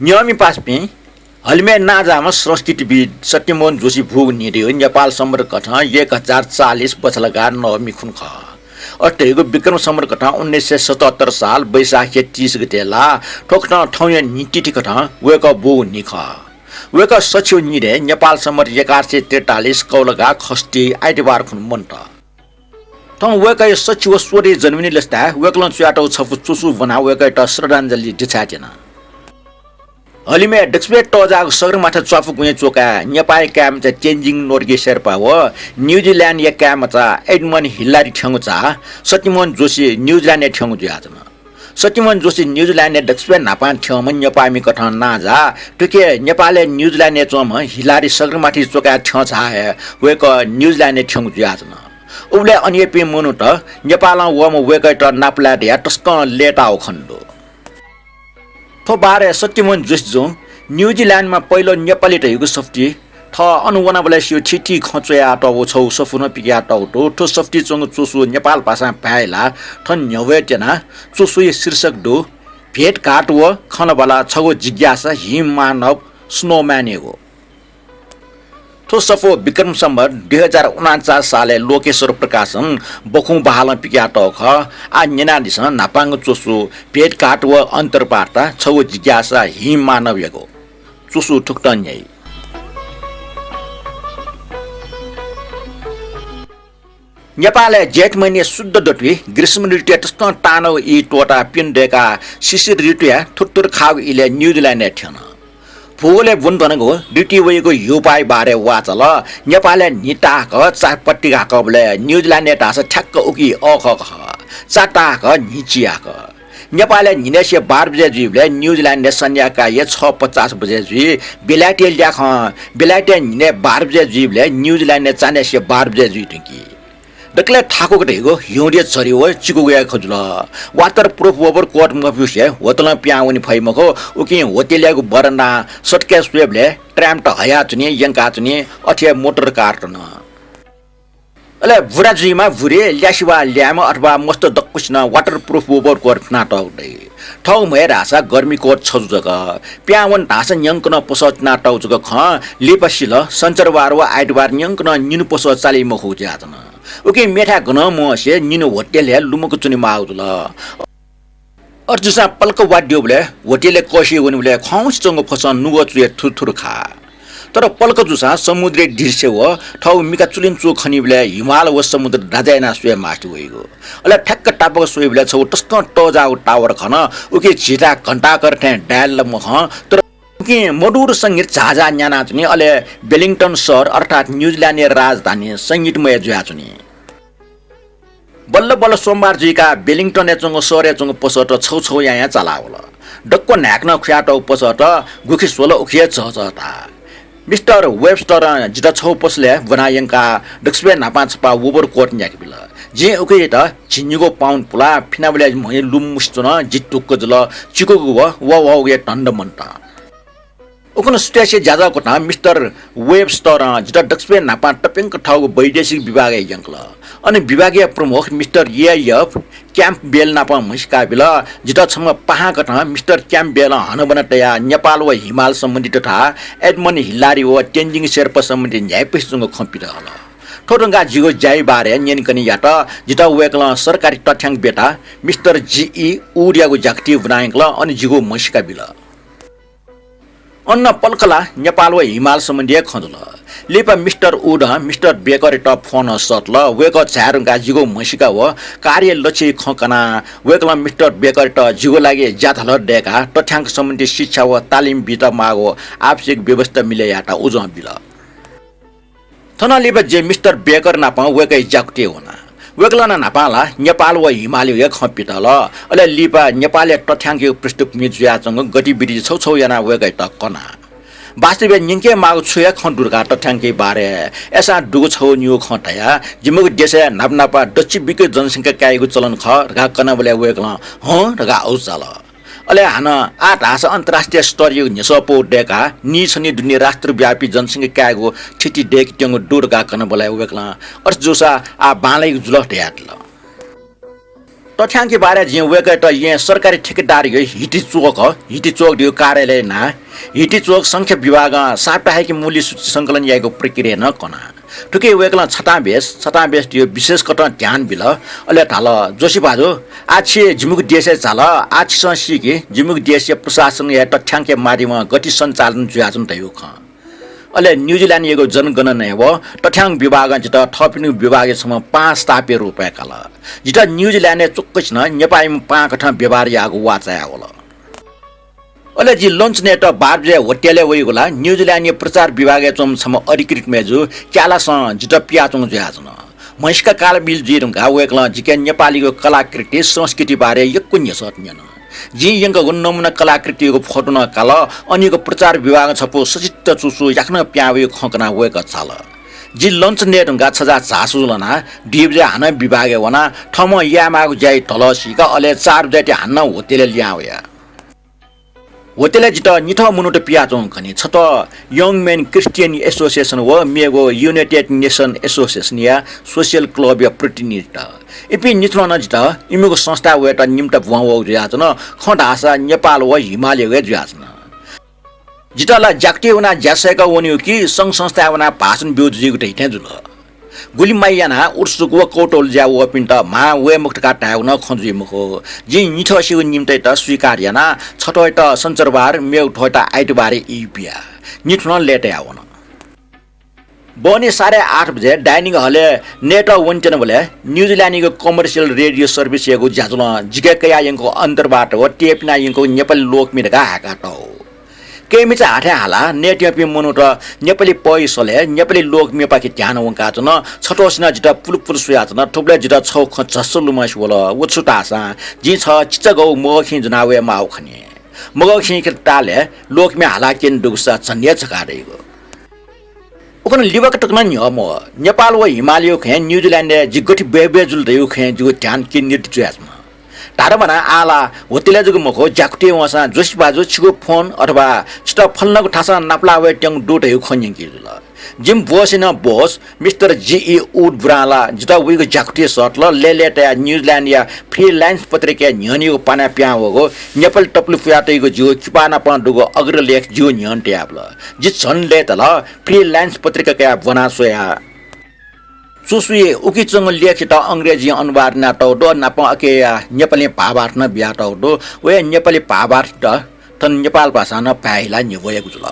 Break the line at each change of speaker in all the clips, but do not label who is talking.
नियमी पासपी हलमे नाजामा संस्कृतिविद सत्यमोहन जोशी भूग निड्यो नेपाल सम्पर्क कथा 1040 पछलगा नवमी खुनख अटेको विक्रम सम्पर्क कथा 1977 साल वैशाख 30 गतेला ठोक्न ठौय नीति कथा वेक भूग निख वेक सचिव निरे नेपाल सम्पर्क 1143 कौलगा खस्टी आइतबार खुन मन्त त वेक सचिव सोरे जन्मिने लस्ता वेकलन च्याटौ छफु चुसु बना वेक त श्रद्धाञ्जली दिछाजेन हलिमे डक्सबे टजाको सगरमाथा चफु गुने चोका नेपाल क्याम चाहिँ चेन्जिङ नोर्गे शेर्पा हो न्यूजील्यान्ड या क्याम चाहिँ एडमन हिल्लारी ठ्याङ्गु चाहिँ सत्यमोहन जोशी न्यूजील्यान्ड ठ्याङ्गु जुयाजन सत्यमोहन जोशी न्यूजील्यान्ड डक्सबे नापान ठ्याउम नेपामी कथन नाजा टुके नेपालले न्यूजील्यान्ड चोम हिल्लारी सगरमाथि चोका ठ्याउ छाए वेक न्यूजील्यान्ड ठ्याङ्गु जुयाजन उले अन्यपि मुनु त नेपालमा वम वेक त नापला या टस्क लेटाउ खण्डो थो बारे सत्यमोहन जोशी न्यूजील्यान्डमा पहिलो नेपाली टयुको सफ्टी थ अनुवना बलेसियो छिटी खचया टौ छौ सफुन पिया टौ ठो सफ्टी चंग चोसु नेपाल भाषा पाएला थ न्यवेटेना चोसु शीर्षक दो भेट घाट व खनबला छगो जिज्ञासा हिम मानव स्नोम्यान हो थो सफो विक्रम सम्बर 2049 साले लोकेश्वर प्रकाशन बखु बहाल पिया टौख आ नेनादिस नापाङ चोसु भेट घाट व अन्तर्वार्ता छगो जिज्ञासा हिम मानवको चोसु ठुक्टन्यै नेपालले जेठ महिने शुद्ध डटुई ग्रीष्म ऋतु टस्क टानौ इ टोटा पिन्डेका शिशिर ऋतु थुत्तुर खाउ इले न्यूजील्यान्ड ठ्यान भूगोले बुन भनेको ड्युटी वेको युपाई बारे वाचल नेपालले निटाक चारपट्टिका कबले न्यूजील्यान्ड टास ठ्याक्क उकी अख चाटाक निचियाक नेपालले निनेसे 12 बजे जीवले न्यूजील्यान्ड सन्याका ये 6:50 बजे जी बेलाइटे ल्याख बेलाइटे निने 12 बजे जीवले न्यूजील्यान्ड चानेसे 12 बजे जी टुकी दक्ले ठाको गटेको हिउँडे चरी हो चिको गया खजुल water proof over coat मफुसे hotel प्याउनी फैमको उकि होतेल्याको बरना सटके स्वेबले ट्राम त हया चुनी यंका चुनी अथे मोटर कार न अले भुराजुमा भुरे ल्यासिवा ल्याम अथवा मस्त दक्कुस्न वाटर प्रूफ ओभर कोट नाटौडे ठौ मेर आशा गर्मी कोट छजुजक प्यावन ढास न्यंकन पसत नाटौजक ख लिपसिल सञ्चरबार वा आइतबार न्यंकन निनु पसत चाली मखु ज्याजन ओके मेठा गन मसे निनु होटेल लुमको चुनी माउदल अर्जुसा पल्क वाड्योबले होटेले कसी हुनेबले खौस चंग फसन नुगो चुए थुथुर खा तर पल्क जुसा समुद्र दृश्य हो ठौ मिका चुलिन चो खनिबले हिमाल व समुद्र राजाइना सुए मास्टु होइगो अले ठक्क टापक सुइबले छौ टस्क टजाउ टावर खन उके झिटा घण्टा करथे डायल मख तर के मडुर संगीत झाझा न्याना चुनी अले वेलिंगटन शहर अर्थात न्यूजील्यान्ड राजधानी संगीतमय जुया चुनी बल्ल बल्ल सोमबार जीका वेलिंगटन एचंग शहर एचंग पसट छौ छौ या चलावल डक्को नाक्न ख्याटौ पसट गुखी सोल उखिए छछता मिस्टर वेबस्टर जिता छौ पसले बनायंका डक्सबे नापा छपा ओभर कोट न्याकबिल जे उके त छिन्युगो पाउन्ड पुला फिनाबले महे लुम मुस्तन जिट्टुक्क जल चिकोगु व गे टण्ड मन्ता उकन स्टेसी ज्यादा कोटा मिस्टर वेबस्टर जिता डक्सबे नापा टपेंक ठाउको वैदेशिक विभाग यंकल अनि विभागीय प्रमुख मिस्टर एएफ क्याम्प बेल नापा मस्का बिल जिता छम पहा कथा मिस्टर क्याम्प बेल हनबन तया नेपाल व हिमाल सम्बन्धी तथा एडमन हिल्लारी व टेन्जिङ शेर्पा सम्बन्धी न्यायपेशसँग खम्पित हल ठोटंगा जिगो जाई बारे न्यनकनी यात जिता वेकल सरकारी तथ्याङ्क बेटा मिस्टर जीई उडियाको जाक्ति बनायकल अनि जिगो मस्का बिल अन्न पल्कला नेपाल व हिमाल सम्बन्धी खजुल लेपा मिस्टर उड मिस्टर बेकर टप फोन सटल वेक छारुङका जिगो मसिका व कार्य लक्ष्य खकना वेकला मिस्टर बेकर ट जिगो लागि जाथल डेका तथ्याङ्क सम्बन्धी शिक्षा व तालिम बित मागो आवश्यक व्यवस्था मिले याटा उज बिल थना लेपा जे मिस्टर बेकर नापा वेकै जाक्टे होना वेगलना नापाला नेपाल व हिमाली एक खपितल अले लिपा नेपालले तथ्याङ्क पृष्ठभूमि जुयासँग गतिविधि छौ छौ याना वेगै टक्कना वास्तविक निन्के माग छुया खण्डुरका तथ्याङ्कै बारे एसा दुगो छौ न्यु खटया जिमगु देशे नापनापा दक्षिण बिके जनसंख्या कायगु चलन ख रगा कना बले वेगला ह रगा औचाल अले हान आठ हास अन्तर्राष्ट्रिय स्तरीय निसपो डेका निछनी दुनिया राष्ट्रव्यापी जनसंख्या कायगु ठिटी डेक ट्यंगु दुर्गा कन बले वेगला अर्थ जोसा आ बालै जुल ट्याटल तथ्याङ्क बारे जे वेक त यहाँ सरकारी ठेकेदार यो हिटी चोक दियो कार्यालय ना हिटी चोक संख्या विभाग साप्ताहिक मूल्य सूची सङ्कलन याको प्रक्रिया न कना ठुके वेकला छताबेस दियो विशेष कट ध्यान बिल अले थाल जोशी बाजु आछि जिमुक देश चाल आछि संसिके जिमुक देश प्रशासन या तथ्याङ्क माध्यममा गति सञ्चालन जुयाजन तयो ख अले न्युजिल्यान्ड येको जनगणना हो तथ्याङ्क विभाग जित थपिनु विभागसम्म 5 तापे रुपैयाँ काल जित न्युजिल्यान्ड चुक्कछ न नेपालीमा 5 कठा व्यवहार याको वाचाया होला अले जी लन्च नेट बारजे होटेले वइगोला न्युजिल्यान्ड प्रचार विभाग चमसम्म अधिकृत मेजु क्यालास जित पियाचङ जुयाजन महिषका काल बिल जिरुङका वेकला जिके नेपालीको कलाकृति संस्कृति बारे यकुन्य सत्न्यन जी यंको नमुना कलाकृतिको फोटो न काल अनिको प्रचार विभाग छपो सचित्त चुसु याक्न प्यावे खकना वेक छाल जी लन्च नेटका छजा झासुलना डिबजे हान विभाग वना ठम यामागु जाई तलसीका अले 4 जाति हान्न होतेले ल्यावया होतेले जित निथ मुनुट पियाचों खनि छत यङ मेन क्रिस्चियन एसोसिएसन व मेगो युनाइटेड नेसन एसोसिएसन या सोशल क्लब या प्रतिनिधित्व इपि निथ्न जित इमेगो संस्था वेटा निम्त वव ज्याचन खडासा नेपाल व हिमालय वे ज्याचन जितला जाक्टे उना ज्यासेका वन्यो कि संघ संस्था उना भाषण बिउजिगु दैथे जुल गुलिमाइयाना उर्सुको कोटोल ज्या व पिन्ट मा वे मुक्त काटा उना खन्जु मुखो जि निथसिगु निम्ते त स्वीकार्यना छटोइट सञ्चरबार मेउ ठोइटा आइतबारे इपिया निथ्न लेटे आउन बने 8:30 बजे डाइनिङ हले नेट वन्चन बोले न्युजिल्यान्डको कमर्सियल रेडियो सर्भिस येगु ज्याजुल जिगेकया यंको अन्तरबाट व टेपना यंको नेपाली लोकमिरका हाकाटो केमिचा हाठे हाला नेट यपि मनुट नेपाली पैसले नेपाली लोकमेपाकी ध्यान वंका छन छटोसना जिता पुलपुल सुयाचन थुप्ले जिता छौ खसलुमास बोला उछुटासा जि छ चिचगौ मखि जनावे माउ खने मगखि के ताले लोकमे हाला केन दुगसा छन्या छकारेको उकन लिबक तकन न्यम नेपाल व हिमालय खे न्युजिल्यान्ड जिगठी बेबेजुल देउ खे जु ध्यान केन्द्रित जुयासमा तारमना आला होतेले जुगु मखो जाकुटे वसा जोशी बाजु छिगो फोन अथवा छिटा फल्नको ठासा नाप्लावे ट्याङ डोटयु खन्यङ किजुल जिम बोसिन बोस मिस्टर जीई उड ब्राला जिता उइगो जाकुटे सट ल लेलेटा न्युजिल्यान्ड या फ्रीलान्स पत्रिका न्यनिको पाना प्या होगो नेपाल टप्लु फ्याटैको जिउ चिपाना पन दुगो अग्रलेख जिउ न्यन ट्याबल जि छनले त ल फ्रीलान्स पत्रिका का बनासोया सुसुए उकिचङ लेखित अंग्रेजी अनुवाद नाटौ दो नाप अके नेपाली भावार्थ न ब्याटौ दो वे नेपाली भावार्थ तन नेपाल भाषा न पाइला निवयगु जुल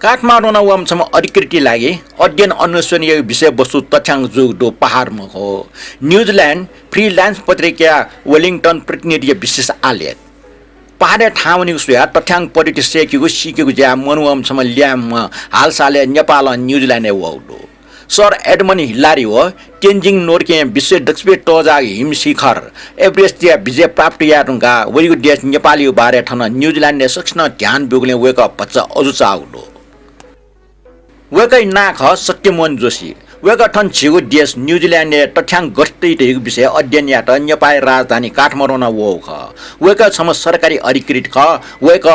काठमाडौँ वमसम्म अधिकृति लागि अध्ययन अन्वेषणीय विषय वस्तु तथ्याङ्क जुग दो पहाड मखो न्युजिल्यान्ड फ्रीलान्स पत्रिका वेलिङटन प्रतिनिधि विशेष आलेख पहाडे ठाउँनिको सुया तथ्याङ्क पढिट सेकेको सिकेको ज्या मनुवमसम्म ल्याम हालसाले नेपाल न्युजिल्यान्ड वौडो सर एडमन हिलारी हो तेन्जिङ नोर्के विश्व दक्षिण टोजा हिम शिखर एभरेस्ट या विजय प्राप्त याटुङका वरिको देश नेपाली बारे ठन न्युजिल्यान्ड सक्न ध्यान बिगुले वेक पच्च अजु चाउडो वेकै नाख सत्यमोहन जोशी वेक ठन छिगु देश न्युजिल्यान्ड तथ्याङ्क गस्दै विषय अध्ययन याट नेपाली राजधानी काठमाडौँ वो ख वेक सम सरकारी अधिकृत ख वेक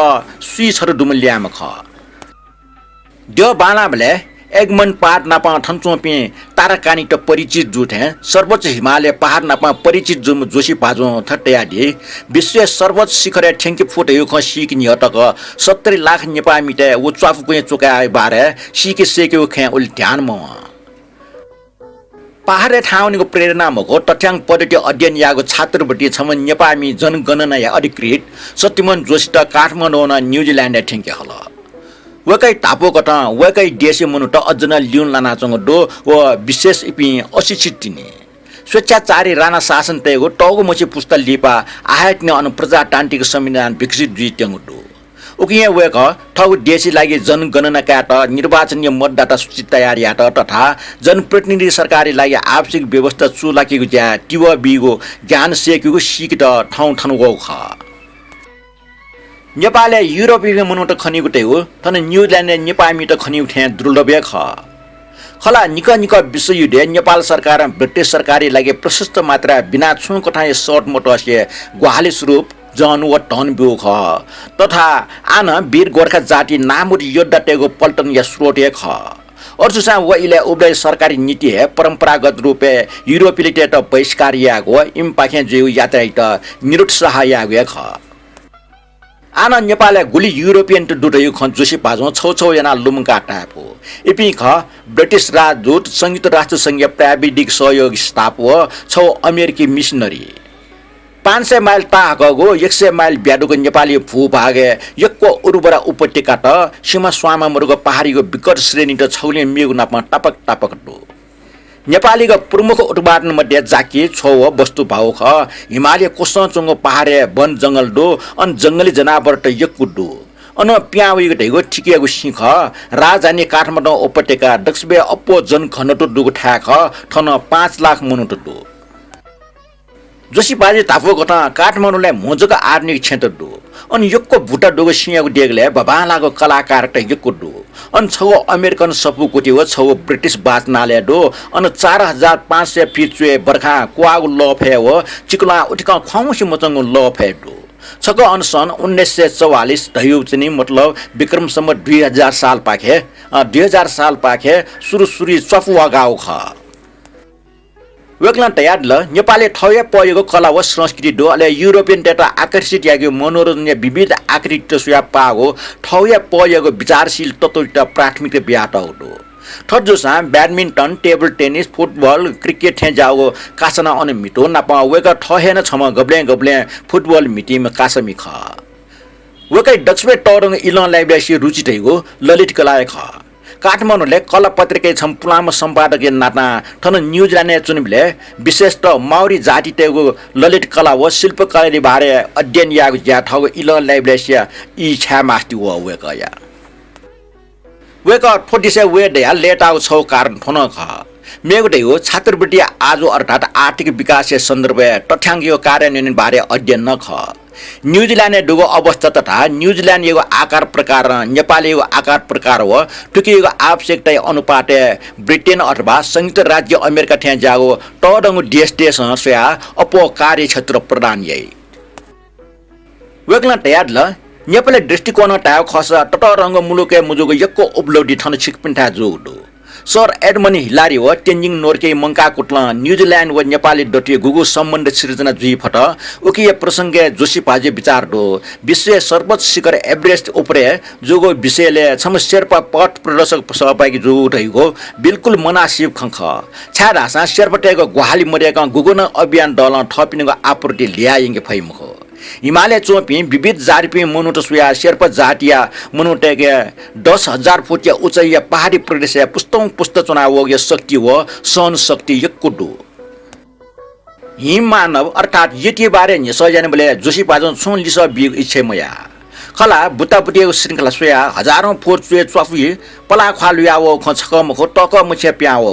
सुइसहरु दुमल्याम ख त्यो बानाबले एगमन पहाड नापा ठन्चोपे ताराकानी त परिचित जुथे सर्वोच्च हिमालय पहाड नापा परिचित जुम जोशी पाजो थट्यादि विश्व सर्वोच्च शिखर ठेंकी फुट यो खसी कि निहटक 70 लाख नेपाली मिटे उ च्वाफुको चुकाए बारे सिके सेक्यो खे उल ध्यान म पहाडे ठाउँनिको प्रेरणा मको तथ्याङ्क पद्धति अध्ययन याको छात्रबटी छम नेपाली जनगणना या अधिकृत सत्यमोहन जोशी त काठमाडौँ न्युजिल्यान्ड ठेंके हल वेकै तापो कटा वेकै देशी मुनुट अजना लिउन लानाचंग दो व विशेष इपि अशिक्षित तिने स्वेच्छाचारी राणा शासन तयगो टौगो मछि पुस्ता लिपा आयतने अनु प्रजातान्त्रिक संविधान विकसित जुइत्यंग दो उकिया वेक ठगु देशी लागि जनगणना काट निर्वाचनीय मतदाता सूची तयार याट तथा जनप्रतिनिधि सरकारी लागि आवश्यक व्यवस्था चुलाकीको ज्या टिव बिगो ज्ञान सेकेको सिकित ठाउँ ठनगो ख नेपालले युरोपीय मुनुट खनिगुटे हो तन न्युजिल्यान्ड नेपाली त खनिउ थे द्रुलबे ख खला निक विश्वयुद्ध नेपाल सरकार ब्रिटिश सरकारी लागि प्रशस्त मात्रा बिना छु कठाय शर्ट मोटरसे ग्वाहाली स्वरूप जन व टन बिउ ख तथा आन वीर गोर्खा जाति नामुर योद्धा टेगो पल्टन या स्रोटे ख अर्जुसा व इले उब्ले सरकारी नीति है परंपरागत रूपे यूरोपीलिटेट बहिष्कार यागो इम पाखे जेउ यात्रा त निरुत्साह यागो ख आना नेपाल गुली यूरोपियन दुटयु ख जोशी पाजो छौ जना लुमका टापो इपि ख ब्रिटिश राजदूत संयुक्त राष्ट्र संघीय प्राविधिक सहयोग स्टाफ व छौ अमेरिकी मिशनरी 500 माइल टागो 100 माइल ब्याडुको नेपाली भूभागे यक्को उर्वरा उपत्यका त सीमा स्वामा मुरुको पहाडीको विकट श्रेणी त छौले मेगु नापमा टपक टपक डो नेपालीको प्रमुख उत्पादन मध्ये जाकी छौ वस्तु भाउ ख हिमालय कोसचुङ्गो पहाडे वन जंगल डो अन जंगली जनावर त यक्कु डो अन प्याउको ढेगो ठिकिएको सिंह राजधानी काठमाडौँ उपत्यका दक्षिण अप्पो जन घनत्व डुगो ठाख ठन 5 लाख मनुट डो जोशी बाजे ताफो गता काठमाडौँलाई मोजको आर्निक क्षेत्र डो अनि यक्को भुटा डोगो सिंहको डेगले भबालाको कलाकार त यक्को डो अन छौ अमेरिकन सपु कोटी व छौ ब्रिटिश बाचनाले डो अन 4500 फिट चुए बर्खा क्वागु लफे व चिकला उठका खौसी मचंगु लफे डो छको अनसन 1944 धयु चाहिँ मतलब विक्रम सम्म 2000 साल पाखे 2000 साल पाखे सुरु चफुवा गाउँ ख वेक्ला तयार ल नेपाली ठौया पयको कला व संस्कृति डो अले युरोपियन डेटा आकर्षित याग्यो मनोरञ्जन विविध आकृति सुया पागो ठौया पयको विचारशील तत्त्वयुक्त प्राथमिक ब्याट डो ठजोसा badminton table tennis football cricket थे जाओ कासना अन मिटो नापा वेका ठहेन छम गब्ले फुटबल मिटिम कासमी ख वेकै दक्षिण टरङ इलन लाइब्रेरी रुचि थैगो ललित कला ख काठमाडौँले कला पत्रिका छम पुलाम सम्पादकीय नाता ठन न्यूजील्यान्ड चुनिबले विशेष त माउरी जाति तेगो ललित कला व शिल्पकला बारे अध्ययन यागु ज्याठगो इलन लाइब्रेरी इच्छा मास्ति व वेकया वेक फोटिसे वे दया लेटाउ छौ कारण ठन ख मेगुटे हो छात्रवृत्ति आजो अर्थात आर्थिक विकास सन्दर्भ तथ्याङ्क कार्यान्वयन बारे अध्ययन न ख न्यूजील्यान्ड डुगो अवस्था तथा न्यूजील्यान्ड यो आकार प्रकार नेपाली यो आकार प्रकार हो टुकिएको आवश्यकता अनुपात ब्रिटेन अथवा संयुक्त राज्य अमेरिका थे जागो टडंगु देश सोया अपो कार्य क्षेत्र प्रदान यही वेक्ला तयार ल नेपाली दृष्टिकोण टायो खस टटरंग मुलुके मुजुगो यक्को उपलब्धि ठन छिकपिन्ठा जोडो सर एडमनी हिलारी व तेन्जिङ नोर्के मंका कुट्ला न्यूजील्यान्ड व नेपाली डटिए गुगु सम्बन्ध सृजना जुई फट उकिय प्रसंगे जोशी पाजे विचार दो विश्व सर्वोच्च शिखर एभरेस्ट उपरे जोगो विषयले छम शेर्पा पथ प्रदर्शक सहभागी जो रहेको बिल्कुल मनासिब खंख छादासा शेर्पटेको गुहाली मरेका गुगुन अभियान दल थपिनेको आपूर्ति ल्याइङे फैमुखो हिमालय चोपी विविध जातिपी मनुट सुया शेर्पा जातिया मनुटेके 10,000 फुट या उचाइ पहाडी प्रदेश पुस्त चुनाव शक्ति व सहन शक्ति यक्कुडु हिम मानव अर्थात यति बारे निसजन बोले जोशी पाजन छुन लिस बिग इच्छे मया खला बुताबुटिएको श्रृंखला सुया हजारौं फुट चुए चफी पला खालुया व खछक मखो टक मुछे प्याव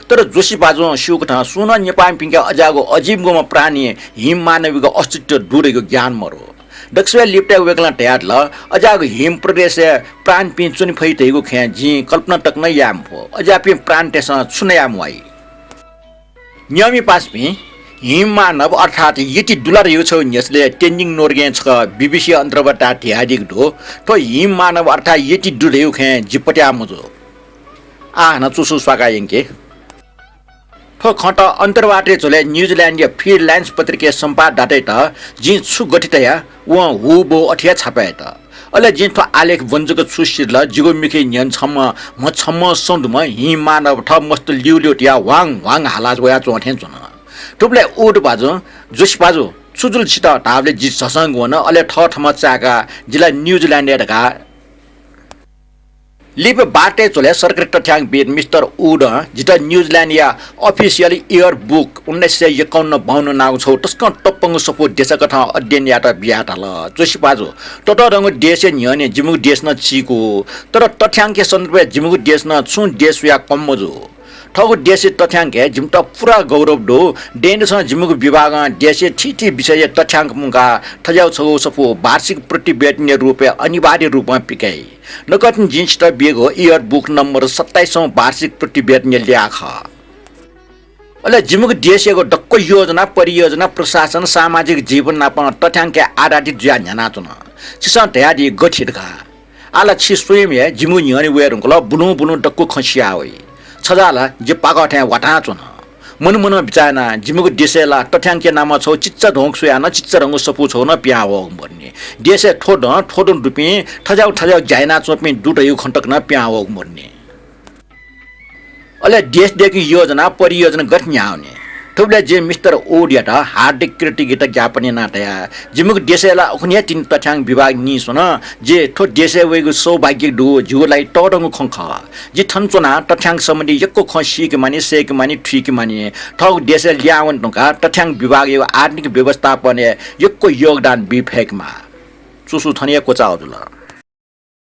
तर जोशी बाजो शिवकथा सुन नेपाल पिङ्का अजागो अजीवगोमा प्राणी हिम मानवीको अस्तित्व डुरेको ज्ञान मरो दक्षिण लिप्टा वेक्ला ट्याड ल अजागो हिम प्रदेश प्राण पि चुनि फैतेको खे जी कल्पना तक न याम फो अजापि प्राण तेस छुन याम वाइ नियमी पासपि हिम मानव अर्थात यति दुलार यो छ यसले तेन्जिङ नोर्गे छ बीबीसी अन्तर्गत ढ्यादिक दो तो हिम मानव अर्थात यति दुलेउ खे जिपट्या मुजो आ न चुसु स्वागा यंके थो खट अन्तर्वाटे चले न्यूजील्यान्ड फ्रीलान्स पत्रिका सम्पाद डाटे त जि छु गठितया व हुबो अठिया छापे त अले जि थो आलेख वञ्जको छु सिरल जिगो मिखे न्यन छम म छम सन्दुम हि मानव ठ मस्त लिउलिउटिया वाङ वाङ हालाज वया चोठे चुन टुप्ले उड बाजो जोश बाजो सुजुल छिट ताबले जि ससंग वन अले ठ ठम चाका जिला न्यूजील्यान्ड का लिप बाटे चले सरकारी तथ्याङ्क बिद मिस्टर उड जिता न्यूजील्यान्ड या अफिसियल इयर बुक 1951 नाउ छौ तस्क टप्पङ सपो देशकथ अध्ययन यात बियाट ल जोशी बाजो टटरंग देश न्यने जिमु देश न चिको तर तथ्याङ्क सन्दर्भ जिमु देश न छु देश या कमजो ठगु देश तथ्याङ्क जिमत पुरा गौरव दो डेनस जिमुको विभाग देश ठिठी विषय तथ्याङ्क मुका ठजाउ छौ सपो वार्षिक प्रतिवेदन रूपे अनिवार्य रूपमा पिकाइ नकन जिन्स त बेगो इयर बुक नम्बर 27औं वार्षिक प्रतिवेदन ल्याख अले जिमुको देशको डक्को योजना परियोजना प्रशासन सामाजिक जीवन नापन तथ्याङ्क आधारित ज्ञान जना चुन सिसा तयारी गठित का ala chi swim ye jimu nyani wer ngolo bunu dakku khsia oi chajala je paga thya wata chuna मन बिचाना जिमुको देशला तथ्याङ्क नाम छ चिच्चा ढोंग सुयाना चिच्चा रंग सपु छ न प्याहो मर्ने देश ठोडन रुपी ठजाउ जाइना चोपी दुटयु खण्टक न प्याहो मर्ने अले देश देखि योजना परियोजना गर्ने आउने ठुब्ले जे मिस्टर ओडिया त हार्दिक कृतज्ञता ज्ञापन नाटया जिमुको देशला अखनिया तीन तथ्याङ्क विभाग नि सुन जे ठो देशे वेगु सौभाग्य दु जुलाई टडंग खंख जे थन्चोना तथ्याङ्क सम्बन्धी यक्को खसी के माने से के माने ठीक माने ठौ देशे ल्यावन टका तथ्याङ्क विभाग यो आर्थिक व्यवस्थापन यक्को योगदान बिफेकमा चुसु थनिया कोचा हजुर